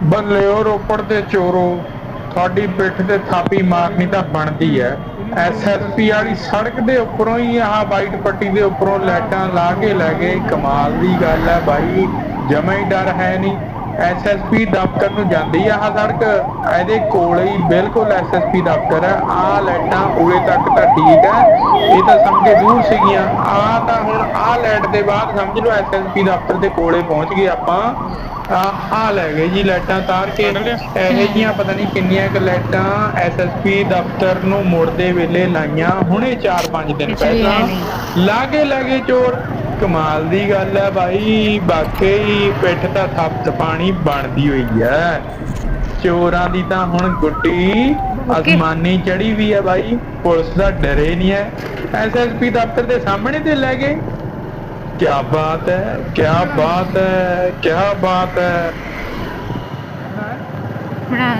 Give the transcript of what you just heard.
ਬੱਲੇ ਉਹ ਰੋਪੜ ਦੇ ਚੋਰੋ, ਤੁਹਾਡੀ ਪਿੱਠ ਤੇ ਥਾਪੀ ਮਾਰਨੀ ਤਾਂ ਬਣਦੀ ਹੈ। ਐਸਐਸਪੀ ਵਾਲੀ ਸੜਕ ਦੇ ਉੱਪਰੋਂ ਹੀ ਆਹ ਵਾਈਟ ਪੱਟੀ ਦੇ ਉੱਪਰੋਂ ਲਾਈਟਾਂ ਲਾ ਕੇ ਲੈ ਗਏ। ਕਮਾਲ ਦੀ ਗੱਲ ਹੈ ਬਾਈ, ਜਮਾ ਹੀ ਡਰ ਹੈ ਨੀ। ਐਸਐਸਪੀ ਦਫ਼ਤਰ ਨੂੰ ਜਾਂਦੀ ਆ ਆਹ ਸੜਕ, ਇਹਦੇ ਕੋਲ ਹੀ ਬਿਲਕੁਲ ਐਸਐਸਪੀ ਦਫ਼ਤਰ ਹੈ। ਆਹ ਲਾਈਟਾਂ ਉਰੇ ਤੱਕ ਤਾਂ ਠੀਕ ਹੈ, ਇਹ ਤਾਂ ਸਮਝੇ ਦੂਰ ਸੀਗੀਆਂ। ਆਹ ਤਾਂ ਹੁਣ ਆਹ ਲਾਈਟ ਦੇ ਬਾਅਦ ਸਮਝ ਲਓ ਐਸਐਸਪੀ ਦਫ਼ਤਰ ਦੇ ਕੋਲੇ ਪਹੁੰਚ ਗਏ ਆਪਾਂ। ਆਹ ਲੈ ਗਏ ਜੀ ਲਾਈਟਾਂ ਤਾਰ ਕੇ, ਕੱਢ ਲਿਆ। ਇਹੋ ਜਿਹੀਆਂ ਪਤਾ ਨੀ ਕਿੰਨੀਆਂ ਕੁ ਲਾਈਟਾਂ ਐਸਐਸਪੀ ਦਫ਼ਤਰ ਨੂੰ ਮੁੜਦੇ ਵੇਲੇ ਲਾਈਆਂ ਹੁਣੇ 4-5 ਦਿਨ ਕੁਛ ਵੀ ਪਹਿਲਾਂ। ਹੈ ਨਹੀਂ। ਲਾ ਕੇ ਲੈ ਗਏ ਚੋਰ। ਕਮਾਲ ਦੀ ਗੱਲ ਹੈ ਬਾਈ, ਵਾਕਈ ਪਿੱਠ ਤਾਂ ਥਪਥ ਪਾਣੀ ਬਣਦੀ ਹੋਈ ਹੈ। ਚੋਰਾਂ ਦੀ ਤਾਂ ਹੁਣ ਗੁੱਡੀ ਓਕੇ। ਅਸਮਾਨੀ ਚੜੀ ਵੀ ਹੈ ਬਾਈ, ਪੁਲਿਸ ਦਾ ਡਰੇ ਨਹੀਂ ਹੈ। ਐਸਐਸਪੀ ਦਫ਼ਤਰ ਦੇ ਸਾਹਮਣੇ ਤੇ ਲੈ ਗਏ। ਕਿਆ ਬਾਤ ਹੈ, ਕਿਆ ਬਾਤ ਹੈ, ਕਿਆ ਬਾਤ ਹੈ। ਬਣਾ